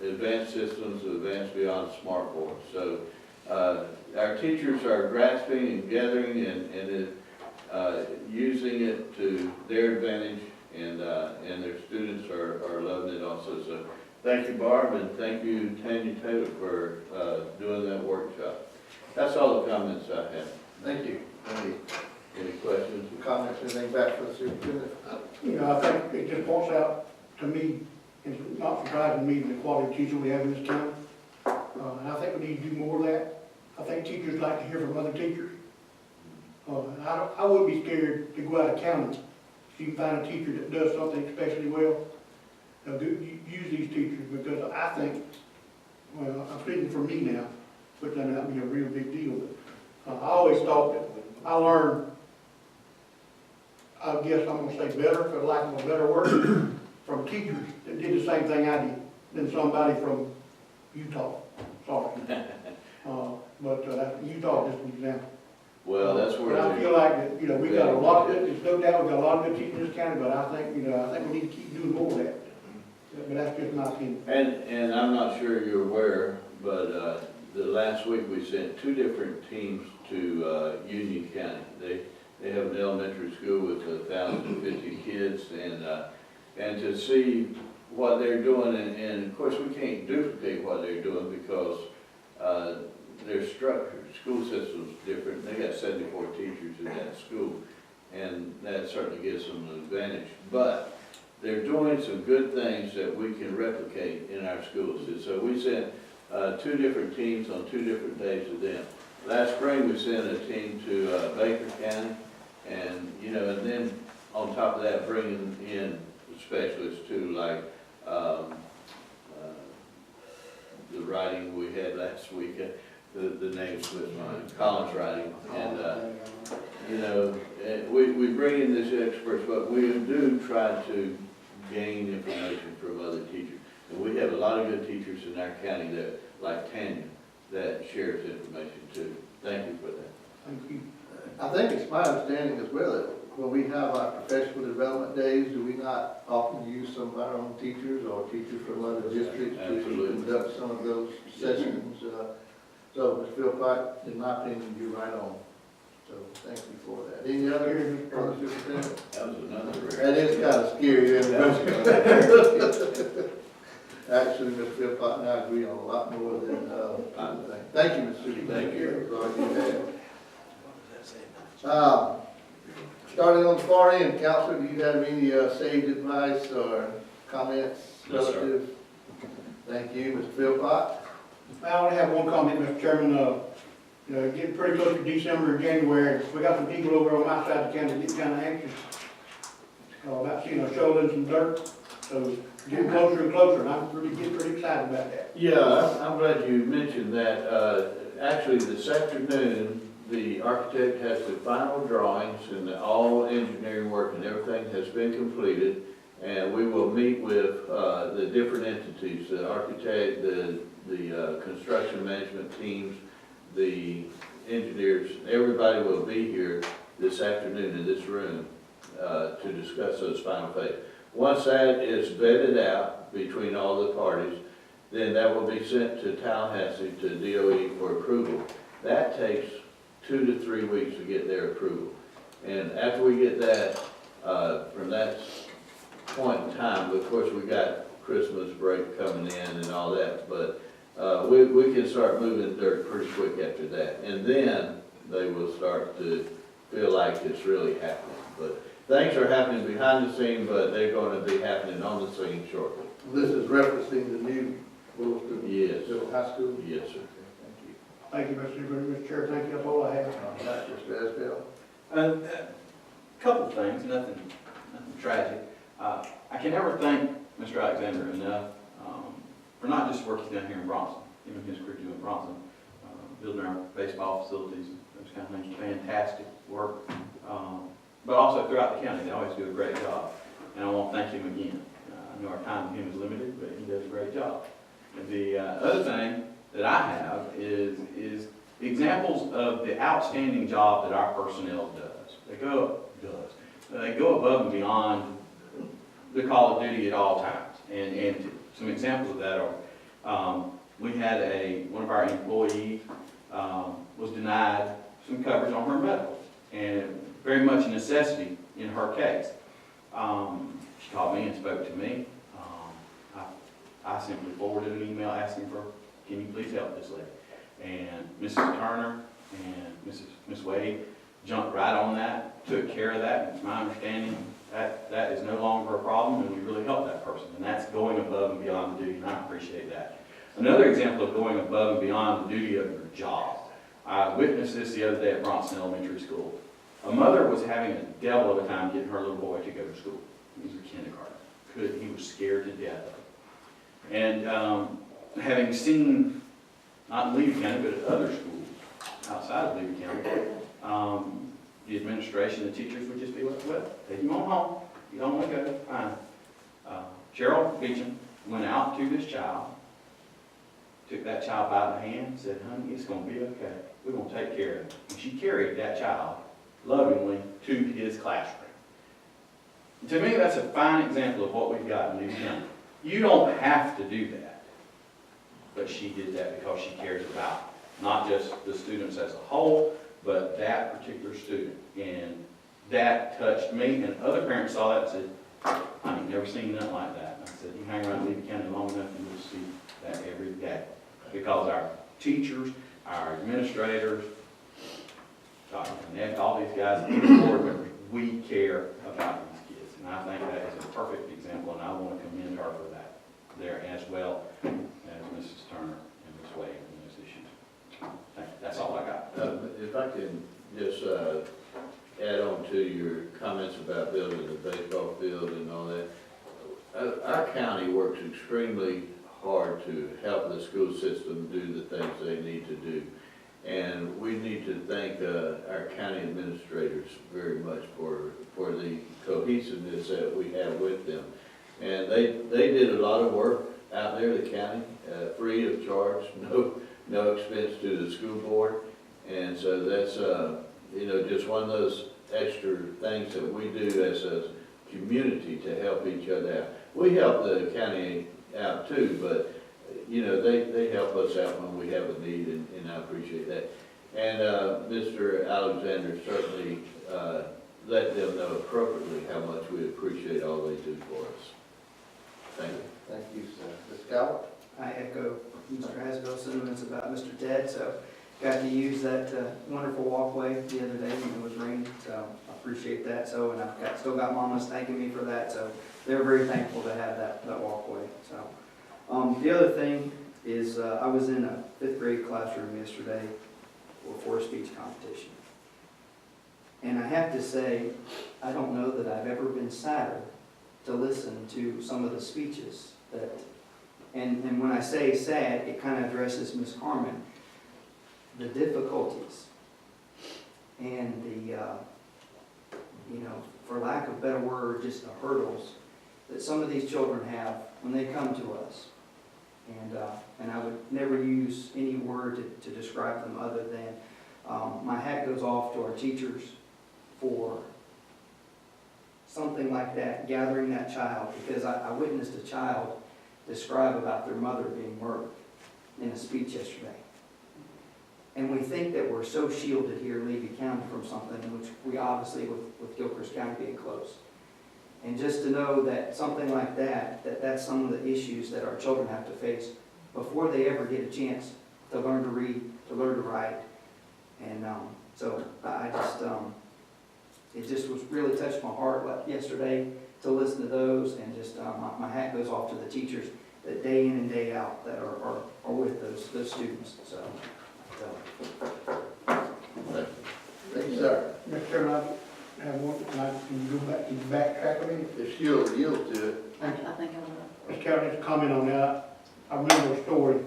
advanced systems advanced beyond smart boards. So our teachers are grasping and gathering and using it to their advantage, and their students are loving it also. So thank you, Barb, and thank you, Tanya Taylor, for doing that workshop. That's all the comments I have. Thank you. Any questions? Comments, anything back for the superintendent? You know, I think it just points out to me, it's not surprising to me, the quality of teacher we have in this town. And I think we need to do more of that. I think teachers like to hear from other teachers. And I wouldn't be scared to go out of county if you can find a teacher that does something especially well. Use these teachers, because I think, well, I'm speaking for me now, but that may not be a real big deal, but I always thought that I learned, I guess I'm gonna say better, for lack of a better word, from teachers that did the same thing I did, than somebody from Utah, sorry. But Utah is just an example. Well, that's where. But I feel like that, you know, we got a lot of good, there's no doubt we got a lot of good teachers in this county, but I think, I think we need to keep doing more of that. But that's just my opinion. And I'm not sure you're aware, but the last week we sent 2 different teams to Union County. They have an elementary school with 1,050 kids, and to see what they're doing, and of course we can't duplicate what they're doing because their structure, school system's different. They got 74 teachers in that school, and that certainly gives them an advantage. But they're doing some good things that we can replicate in our schools. And so we sent 2 different teams on 2 different days to them. Last spring, we sent a team to Baker County, and, and then on top of that, bringing in specialists too, like the writing we had last week, the name slipped my mind, Collins Writing, and, we bring in these experts, but we do try to gain information from other teachers. And we have a lot of good teachers in our county that, like Tanya, that shares information too. Thank you for that. Thank you. I think it's my understanding as well that when we have our professional development days, do we not often use some of our own teachers or teachers from other districts to conduct some of those sessions? So, Mr. Philpott, in my opinion, you're right on. So, thank you for that. Any other superintendent? That was another. That is kind of scary, isn't it? Actually, Mr. Philpott and I agree on a lot more than other things. Thank you, Mr. Superintendent. Thank you. That's all you had. Starting on the far end, Counselor, do you have any sage advice or comments No, sir. relative? Thank you, Mr. Philpott. I only have one comment, Mr. Chairman. Getting pretty close to December and January. We got some people over on my side of the county getting kind of anxious about seeing us shoveling some dirt. So getting closer and closer, and I'm getting pretty excited about that. Yeah, I'm glad you mentioned that. Actually, this afternoon, the architect has the final drawings and all engineering work and everything has been completed. And we will meet with the different entities, the architect, the construction management teams, the engineers. Everybody will be here this afternoon in this room to discuss those final phases. Once that is vetted out between all the parties, then that will be sent to Tallahassee, to DOE for approval. That takes 2 to 3 weeks to get their approval. And after we get that, from that point in time, of course, we got Christmas break coming in and all that, but we can start moving dirt pretty quick after that. And then they will start to feel like it's really happening. But things are happening behind the scene, but they're gonna be happening on the scene shortly. This is referencing the new Williston Yes, High School. yes, sir. Thank you. Thank you, Mr. Superintendent. Mr. Chair, thank you, that's all I have. Mr. Esbell? Couple of things, nothing tragic. I can never thank Mr. Alexander enough for not just working down here in Bronson, even his crew in Bronson, building our baseball facilities, those kind of things, fantastic work. But also throughout the county, they always do a great job. And I want to thank him again. I know our time with him is limited, but he does a great job. And the other thing that I have is examples of the outstanding job that our personnel does. They go above and beyond the call of duty at all times. And some examples of that are, we had one of our employees was denied some coverage on her medical, and very much a necessity in her case. She called me and spoke to me. I simply forwarded an email asking for, can you please help this lady? And Mrs. Turner and Miss Wade jumped right on that, took care of that. It's my understanding that is no longer a problem, and we really helped that person. And that's going above and beyond the duty, and I appreciate that. Another example of going above and beyond the duty of your job. I witnessed this the other day at Bronson Elementary School. A mother was having a devil of a time getting her little boy to go to school. He was in kindergarten. He was scared to death of it. And having seen, not in Levy County, but at other schools outside of Levy County, the administration, the teachers would just be like, well, take him on home. You don't want to go, fine. Cheryl Beecham went out to this child, took that child by the hand, and said, honey, it's going to be okay. We're going to take care of him. And she carried that child lovingly to his classroom. To me, that's a fine example of what we've got in Levy County. You don't have to do that, but she did that because she cares about not just the students as a whole, but that particular student. And that touched me, and other parents saw that and said, I ain't never seen nothing like that. And I said, you hang around Levy County long enough and you'll see that every day. Because our teachers, our administrators, Dr. Connect, all these guys, we care about these kids. And I think that is a perfect example, and I want to commend her for that there, as well as Mrs. Turner and Ms. Wade on those issues. That's all I got. If I can just add on to your comments about building the baseball field and all that. Our county works extremely hard to help the school system do the things they need to do. And we need to thank our county administrators very much for the cohesiveness that we have with them. And they did a lot of work out there, the county, free of charge, no expense to the school board. And so that's, just one of those extra things that we do as a community to help each other out. We help the county out too, but they help us out when we have a need, and I appreciate that. And Mr. Alexander certainly let them know appropriately how much we appreciate all they do for us. Thank you. Thank you, sir. Ms. Cowell? I echo Mr. Hasbell's sentiments about Mr. Ted, so got to use that wonderful walkway the other day when it was raining, so I appreciate that. So, and I've still got mamas thanking me for that, so they're very thankful to have that walkway. So, the other thing is I was in a 5th grade classroom yesterday for a speech competition. And I have to say, I don't know that I've ever been sadder to listen to some of the speeches that, and when I say sad, it kind of addresses Ms. Carmen, the difficulties and the, for lack of a better word, just the hurdles that some of these children have when they come to us. And I would never use any word to describe them other than my hat goes off to our teachers for something like that, gathering that child, because I witnessed a child describe about their mother being murdered in a speech yesterday. And we think that we're so shielded here in Levy County from something, which we obviously, with Gilchrist County being close. And just to know that something like that's some of the issues that our children have to face before they ever get a chance to learn to read, to learn to write. And so I just, it just was really touched my heart like yesterday to listen to those, and just, my hat goes off to the teachers that day in and day out that are with those students, so. Thank you, sir. Mr. Chairman, I have one, and I can go back, can you backtrack a minute? If you'll yield to it. I think I will. Mr. Chairman, just comment on that. I remember a story,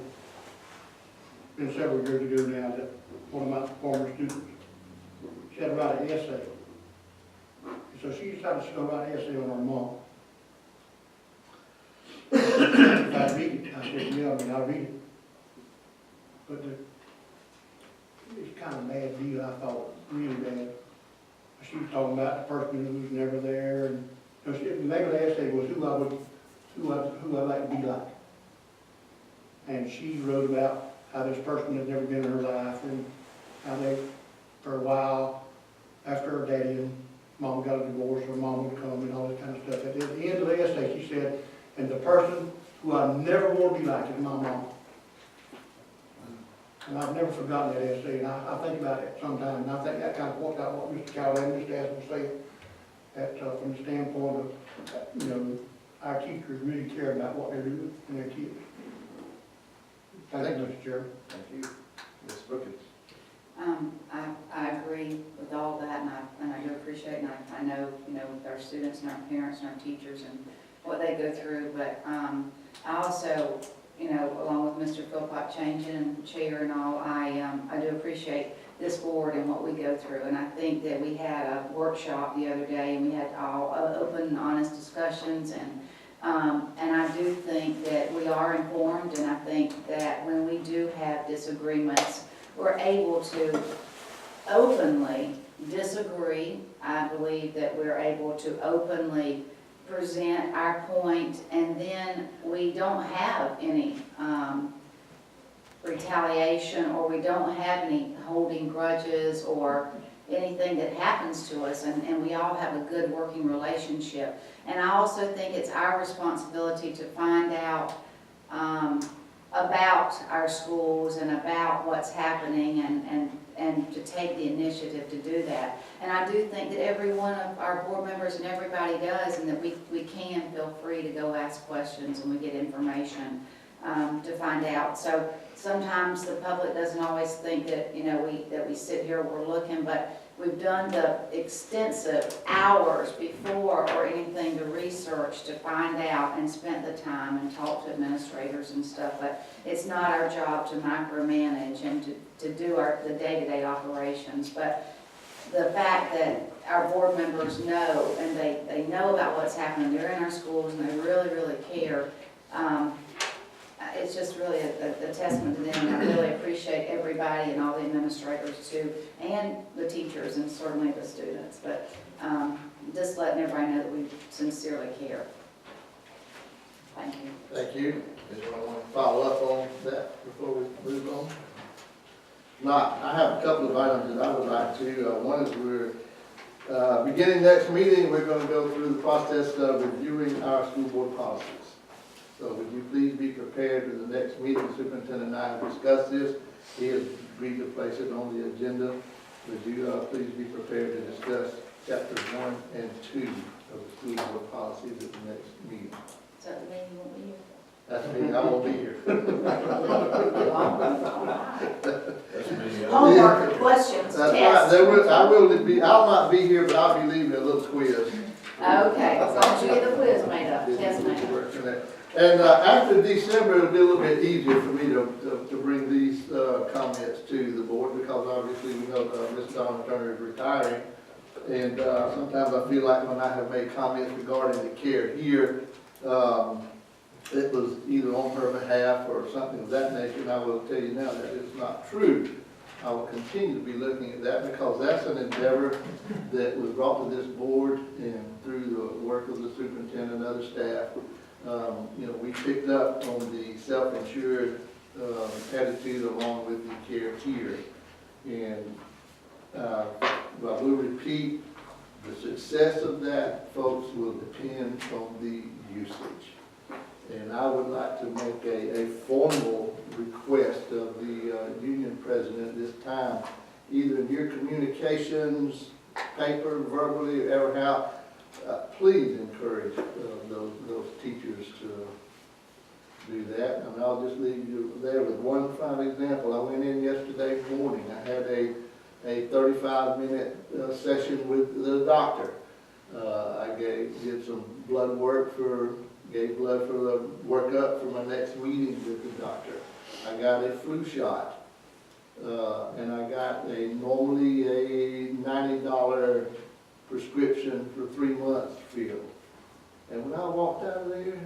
been several years ago now, that one of my former students, she had to write an essay. And so she decided to go write an essay on her mom. If I read it, I said, yeah, I mean, I'll read it. But it's kind of a bad deal, I thought, really bad. She was talking about the person who was never there, and, the name of the essay was who I'd like to be like. And she wrote about how this person had never been in her life, and how they, for a while, after her daddy and mom got a divorce, her mom would come and all that kind of stuff. At the end of the essay, she said, and the person who I never want to be like is my mom. And I've never forgotten that essay, and I think about it sometimes, and I think that kind of points out what Mr. Cowell and Mr. Astle say, that from the standpoint of, you know, our teachers really care about what they're doing and their kids. Thank you, Mr. Chairman. Thank you. Ms. Brookins. I agree with all that, and I do appreciate, and I know, you know, our students and our parents and our teachers and what they go through, but I also, you know, along with Mr. Philpott changing chair and all, I do appreciate this board and what we go through, and I think that we had a workshop the other day, and we had all open and honest discussions, and I do think that we are informed, and I think that when we do have disagreements, we're able to openly disagree. I believe that we're able to openly present our point, and then we don't have any retaliation, or we don't have any holding grudges or anything that happens to us, and we all have a good working relationship. And I also think it's our responsibility to find out about our schools and about what's happening, and to take the initiative to do that. And I do think that every one of our board members and everybody does, and that we can feel free to go ask questions and we get information to find out. So sometimes the public doesn't always think that, you know, that we sit here, we're looking, but we've done the extensive hours before or anything to research to find out, and spent the time and talked to administrators and stuff. But it's not our job to micromanage and to do the day-to-day operations. But the fact that our board members know, and they know about what's happening, they're in our schools and they really, really care, it's just really a testament to them. And I really appreciate everybody and all the administrators too, and the teachers, and certainly the students. But just letting everybody know that we sincerely care. Thank you. Thank you. Anyone want to follow up on that before we move on? Now, I have a couple of items that I would like to. One is we're beginning next meeting, we're going to go through the process of reviewing our school board policies. So would you please be prepared for the next meeting, Superintendent and I will discuss this. He has agreed to place it on the agenda. Would you please be prepared to discuss chapters 1 and 2 of the school board policies at the next meeting? Is that the meeting you won't be here? That's me, I won't be here. That's me. Homework, questions, That's right, tests. I'll not be here, but I'll be leaving a little quiz. Okay, as long as you get the quiz made up, yes ma'am. And after December, it'll be a little bit easier for me to bring these comments to the board, because obviously we know Ms. Donna Turner is retiring. And sometimes I feel like when I have made comments regarding the care here, it was either on her behalf or something of that nature, and I will tell you now that is not true. I will continue to be looking at that, because that's an endeavor that was brought to this board and through the work of the superintendent and other staff. You know, we picked up on the self-insured attitude along with the care here. And I will repeat, the success of that, folks, will depend on the usage. And I would like to make a formal request of the union president this time, either in your communications paper, verbally, ever how, please encourage those teachers to do that. And I'll just leave you there with one final example. I went in yesterday morning. I had a 35-minute session with the doctor. I did some blood work gave blood for the workup for my next meeting with the doctor. I got a flu shot. And I got normally a $90 prescription for 3 months filled. And when I walked out of there,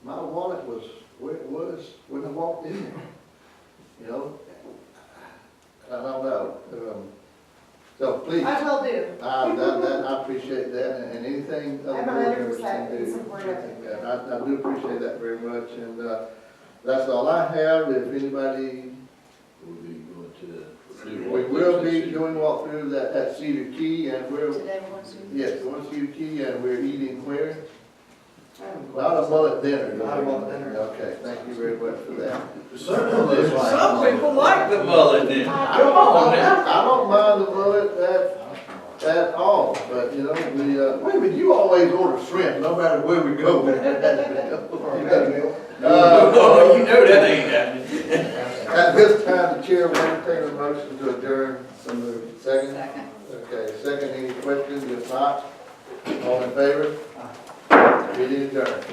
my wallet was where it was when I walked in there. You know, I don't know. So please, I will do. I appreciate that, and anything other I'm board members can 100% in do. support of it. Yeah, I do appreciate that very much, and that's all I have. If anybody, We'll be going to do we walkthroughs will this be year. doing walkthrough at Cedar Key, and we're, Today was. yes, going to Cedar Key, and we're eating where? Not a mullet dinner. Not a mullet dinner. Okay, thank you very much for that. Some people like the mullet then. I don't mind the mullet at all, but you know, wait a minute, you always order shrimp, no matter where we go. Oh, you know that ain't happening. At this time, the chair will entertain a motion to adjourn. Second? Second. Okay, second, any questions? If not, all in favor? Meeting adjourned.